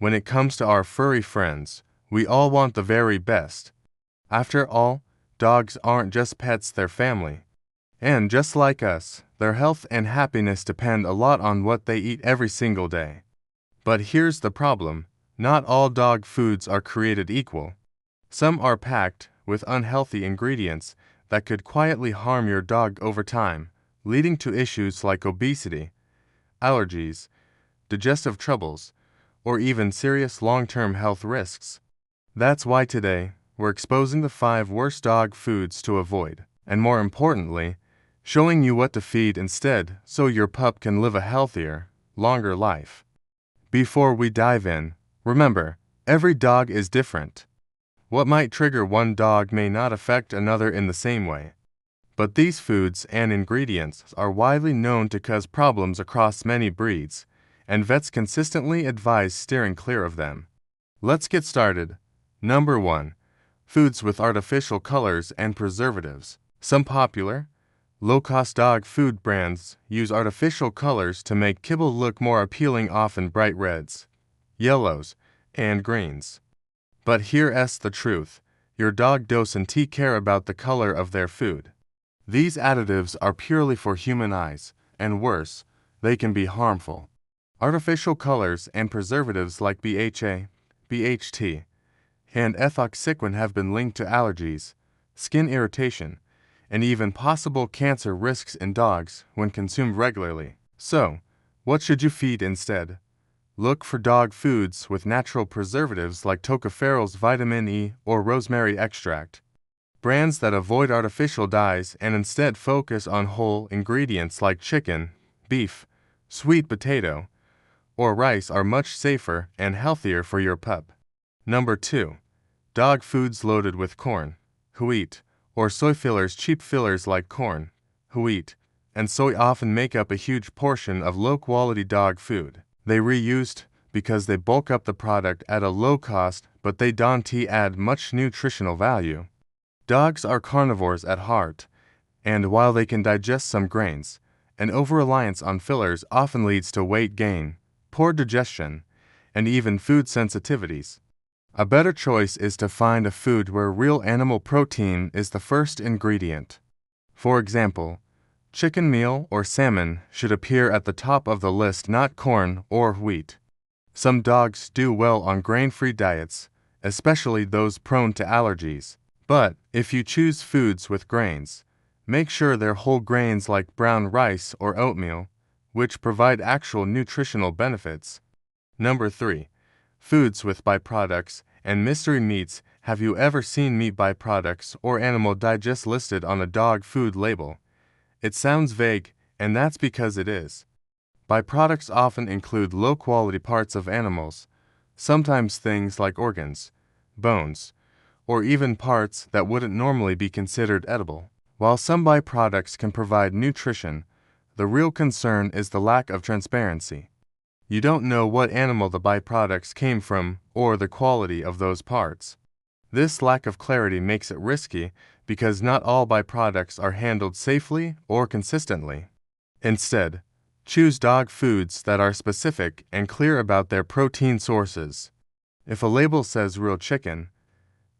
When it comes to our furry friends, we all want the very best. After all, dogs aren't just pets, they're family. And just like us, their health and happiness depend a lot on what they eat every single day. But here's the problem: not all dog foods are created equal. Some are packed with unhealthy ingredients that could quietly harm your dog over time, leading to issues like obesity, allergies, digestive troubles, or even serious long-term health risks. That's why today, we're exposing the 5 worst dog foods to avoid, and more importantly, showing you what to feed instead so your pup can live a healthier, longer life. Before we dive in, remember, every dog is different. What might trigger one dog may not affect another in the same way. But these foods and ingredients are widely known to cause problems across many breeds, and vets consistently advise steering clear of them. Let's get started. Number 1. Foods with artificial colors and preservatives. Some popular, low-cost dog food brands use artificial colors to make kibble look more appealing, often bright reds, yellows, and greens. But here's the truth: your dog doesn't care about the color of their food. These additives are purely for human eyes, and worse, they can be harmful. Artificial colors and preservatives like BHA, BHT, and ethoxyquin have been linked to allergies, skin irritation, and even possible cancer risks in dogs when consumed regularly. So, what should you feed instead? Look for dog foods with natural preservatives like tocopherols, vitamin E, or rosemary extract. Brands that avoid artificial dyes and instead focus on whole ingredients like chicken, beef, sweet potato, or rice are much safer and healthier for your pup. Number 2. Dog foods loaded with corn, wheat, or soy fillers. Cheap fillers like corn, wheat, and soy often make up a huge portion of low-quality dog food. They reused because they bulk up the product at a low cost, but they don't add much nutritional value. Dogs are carnivores at heart, and while they can digest some grains, an over-reliance on fillers often leads to weight gain, poor digestion, and even food sensitivities. A better choice is to find a food where real animal protein is the first ingredient. For example, chicken meal or salmon should appear at the top of the list, not corn or wheat. Some dogs do well on grain-free diets, especially those prone to allergies. But if you choose foods with grains, make sure they're whole grains like brown rice or oatmeal, which provide actual nutritional benefits. Number 3. Foods with byproducts and mystery meats. Have you ever seen meat byproducts or animal digest listed on a dog food label? It sounds vague, and that's because it is. Byproducts often include low-quality parts of animals, sometimes things like organs, bones, or even parts that wouldn't normally be considered edible. While some byproducts can provide nutrition, the real concern is the lack of transparency. You don't know what animal the byproducts came from or the quality of those parts. This lack of clarity makes it risky because not all byproducts are handled safely or consistently. Instead, choose dog foods that are specific and clear about their protein sources. If a label says real chicken,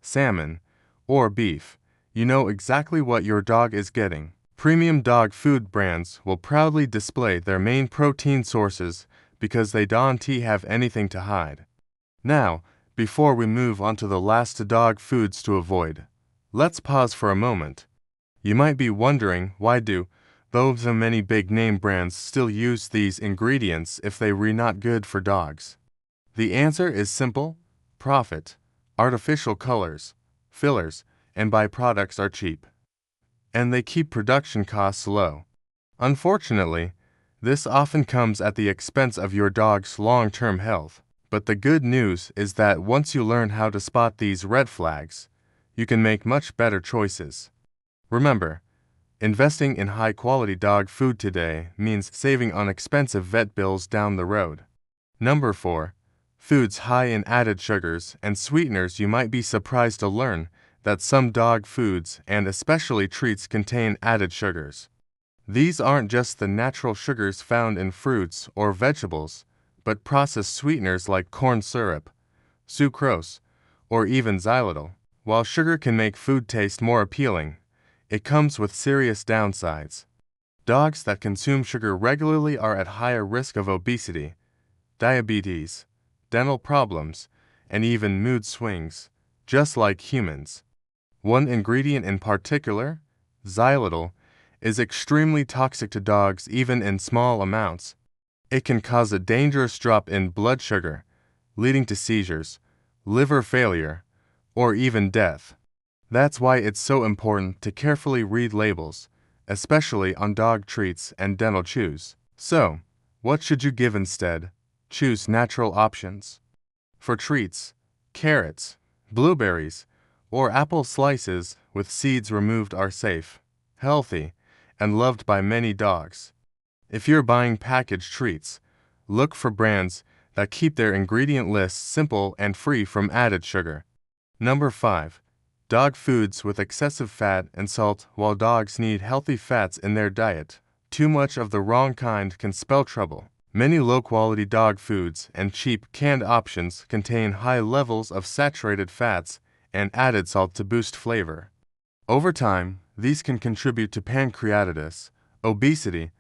salmon, or beef, you know exactly what your dog is getting. Premium dog food brands will proudly display their main protein sources because they don't have anything to hide. Now, before we move on to the last dog foods to avoid, let's pause for a moment. You might be wondering, why do those many big name brands still use these ingredients if they were not good for dogs? The answer is simple: profit. Artificial colors, fillers, and byproducts are cheap, and they keep production costs low. Unfortunately, this often comes at the expense of your dog's long-term health. But the good news is that once you learn how to spot these red flags, you can make much better choices. Remember, investing in high-quality dog food today means saving on expensive vet bills down the road. Number 4. Foods high in added sugars and sweeteners. You might be surprised to learn that some dog foods and especially treats contain added sugars. These aren't just the natural sugars found in fruits or vegetables, but processed sweeteners like corn syrup, sucrose, or even xylitol. While sugar can make food taste more appealing, it comes with serious downsides. Dogs that consume sugar regularly are at higher risk of obesity, diabetes, dental problems, and even mood swings, just like humans. One ingredient in particular, xylitol, is extremely toxic to dogs even in small amounts. It can cause a dangerous drop in blood sugar, leading to seizures, liver failure, or even death. That's why it's so important to carefully read labels, especially on dog treats and dental chews. So, what should you give instead? Choose natural options. For treats, carrots, blueberries, or apple slices with seeds removed are safe, healthy, and loved by many dogs. If you're buying packaged treats, look for brands that keep their ingredient lists simple and free from added sugar. Number 5. Dog foods with excessive fat and salt. While dogs need healthy fats in their diet, too much of the wrong kind can spell trouble. Many low-quality dog foods and cheap canned options contain high levels of saturated fats and added salt to boost flavor. Over time, these can contribute to pancreatitis, obesity,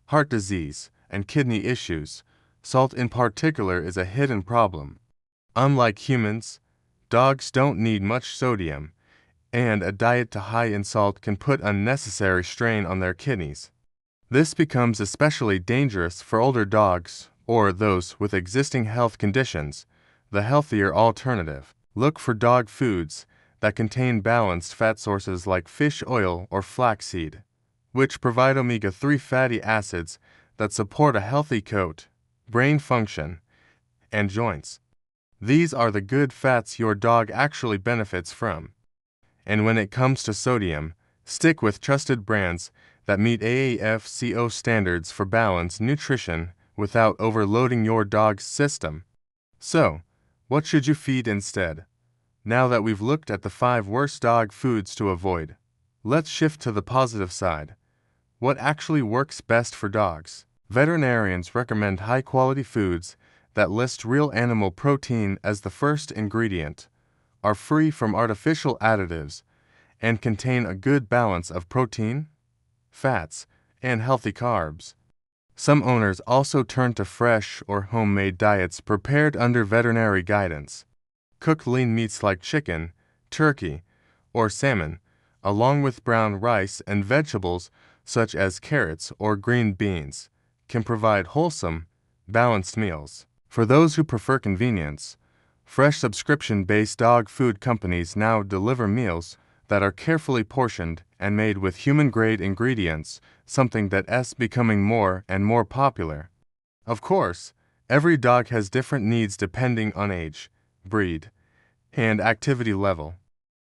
heart disease, and kidney issues. Salt in particular is a hidden problem. Unlike humans, dogs don't need much sodium, and a diet high in salt can put unnecessary strain on their kidneys. This becomes especially dangerous for older dogs or those with existing health conditions. The healthier alternative: look for dog foods that contain balanced fat sources like fish oil or flaxseed, which provide omega-3 fatty acids that support a healthy coat, brain function, and joints. These are the good fats your dog actually benefits from. And when it comes to sodium, stick with trusted brands that meet AAFCO standards for balanced nutrition without overloading your dog's system. So, what should you feed instead? Now that we've looked at the 5 worst dog foods to avoid, let's shift to the positive side. What actually works best for dogs? Veterinarians recommend high-quality foods that list real animal protein as the first ingredient, are free from artificial additives, and contain a good balance of protein, fats, and healthy carbs. Some owners also turn to fresh or homemade diets prepared under veterinary guidance. Cooked lean meats like chicken, turkey, or salmon, along with brown rice and vegetables such as carrots or green beans, can provide wholesome, balanced meals. For those who prefer convenience, fresh subscription-based dog food companies now deliver meals that are carefully portioned and made with human-grade ingredients, something that's becoming more and more popular. Of course, every dog has different needs depending on age, breed, and activity level.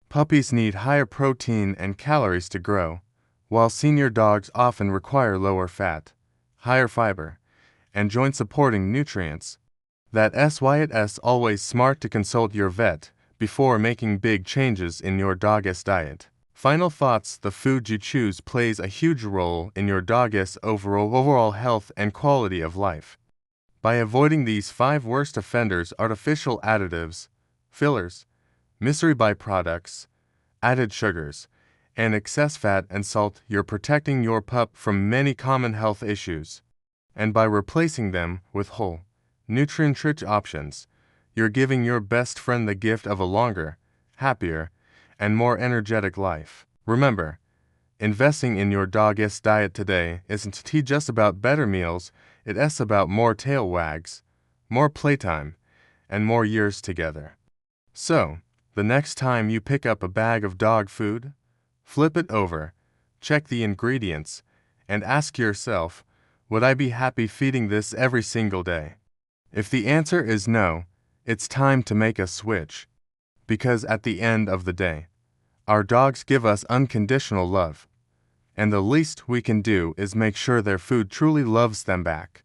Puppies need higher protein and calories to grow, while senior dogs often require lower fat, higher fiber, and joint-supporting nutrients. That's why it's always smart to consult your vet before making big changes in your dog's diet. Final thoughts: the food you choose plays a huge role in your dog's overall health and quality of life. By avoiding these 5 worst offenders: artificial additives, fillers, mystery byproducts, added sugars, and excess fat and salt, you're protecting your pup from many common health issues. And by replacing them with whole, nutrient-rich options, you're giving your best friend the gift of a longer, happier, and more energetic life. Remember, investing in your dog's diet today isn't just about better meals, it's about more tail wags, more playtime, and more years together. So, the next time you pick up a bag of dog food, flip it over, check the ingredients, and ask yourself, would I be happy feeding this every single day? If the answer is no, it's time to make a switch. Because at the end of the day, our dogs give us unconditional love, and the least we can do is make sure their food truly loves them back.